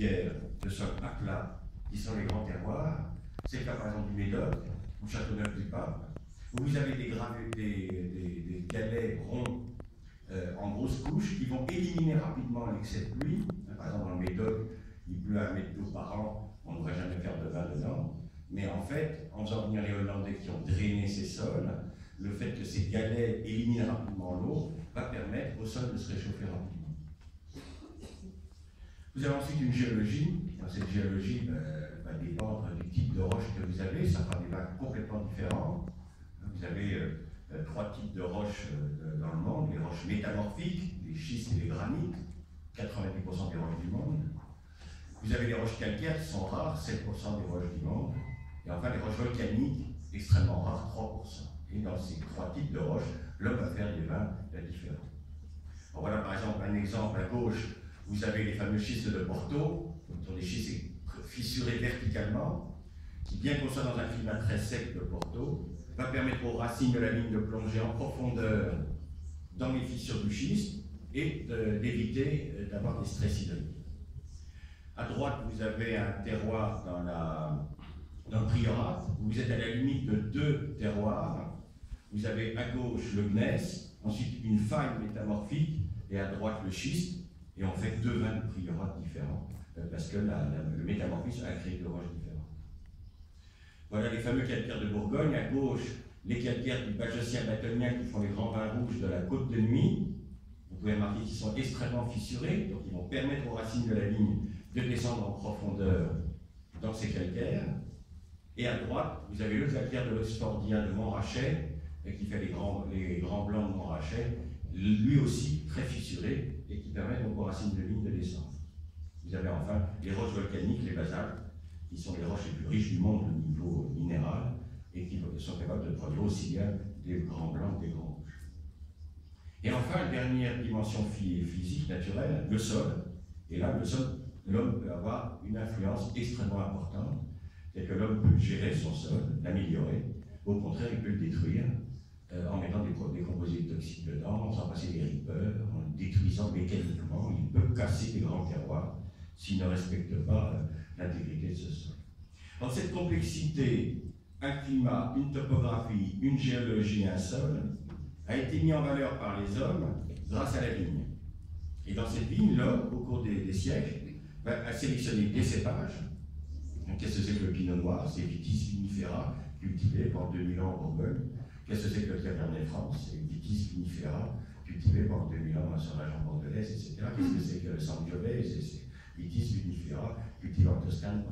pierres de sol à plat, qui sont les grands terroirs. C'est le cas par exemple du Médoc, ou Châteauneuf-du-Pape, où vous avez des galets ronds en grosses couches qui vont éliminer rapidement l'excès de pluie. Par exemple, dans le Médoc, il pleut 1 mètre d'eau par an, on ne devrait jamais faire de vin dedans. Mais en fait, en faisant venir les Hollandais qui ont drainé ces sols, le fait que ces galets éliminent rapidement l'eau va permettre au sol de se réchauffer rapidement. Vous avez ensuite une géologie. Cette géologie va dépendre du type de roche que vous avez. Ça fera des vins complètement différents. Vous avez 3 types de roches dans le monde. Les roches métamorphiques, les schistes et les granites, 90% des roches du monde. Vous avez les roches calcaires qui sont rares, 7% des roches du monde. Et enfin les roches volcaniques, extrêmement rares, 3%. Et dans ces 3 types de roches, l'homme va faire des vins différents. Alors voilà par exemple un exemple à gauche. Vous avez les fameux schistes de Porto, qui sont des schistes fissurés verticalement, qui, bien qu'on soit dans un climat très sec de Porto, va permettre aux racines de la vigne de plonger en profondeur dans les fissures du schiste et d'éviter d'avoir des stress hydriques. À droite, vous avez un terroir dans le Priorat, où vous êtes à la limite de 2 terroirs. Vous avez à gauche le gneiss, ensuite une faille métamorphique, et à droite le schiste. Et on fait 2 vins de Priorat différents, parce que le métamorphisme a créé 2 roches différentes. Voilà les fameux calcaires de Bourgogne. À gauche, les calcaires du Bajocien bâtonnien qui font les grands vins rouges de la Côte de Nuit. Vous pouvez remarquer qu'ils sont extrêmement fissurés, donc ils vont permettre aux racines de la vigne de descendre en profondeur dans ces calcaires. Et à droite, vous avez le calcaire de l'Oxfordien de Montrachet, qui fait les grands blancs de Montrachet, lui aussi très fissuré, et qui permettent aux racines de vigne de descendre. Vous avez enfin les roches volcaniques, les basaltes, qui sont les roches les plus riches du monde au niveau minéral, et qui sont capables de produire aussi bien des grands blancs que des grands rouges. Et enfin, dernière dimension physique, naturelle, le sol. Et là, le sol, l'homme peut avoir une influence extrêmement importante. C'est que l'homme peut gérer son sol, l'améliorer. Au contraire, il peut le détruire en mettant des composés toxiques dedans, en faisant passer des rippers, en le détruisant mécaniquement. Il peut casser des grands terroirs s'il ne respecte pas l'intégrité de ce sol. Dans cette complexité, un climat, une topographie, une géologie, un sol, a été mis en valeur par les hommes grâce à la vigne. Et dans cette vigne, l'homme, au cours des siècles, a sélectionné des cépages. Qu'est-ce que c'est que le pinot noir? C'est Vitis vinifera, cultivé pendant 2000 ans en Bourgogne. Qu'est-ce que c'est que le Cabernet Franc? C'est Vitis vinifera, cultivé pendant 2000 ans sur la région bordelaise, etc. Qu'est-ce que c'est que le Sangiovese? C'est Vitis vinifera, cultivé en Toscane.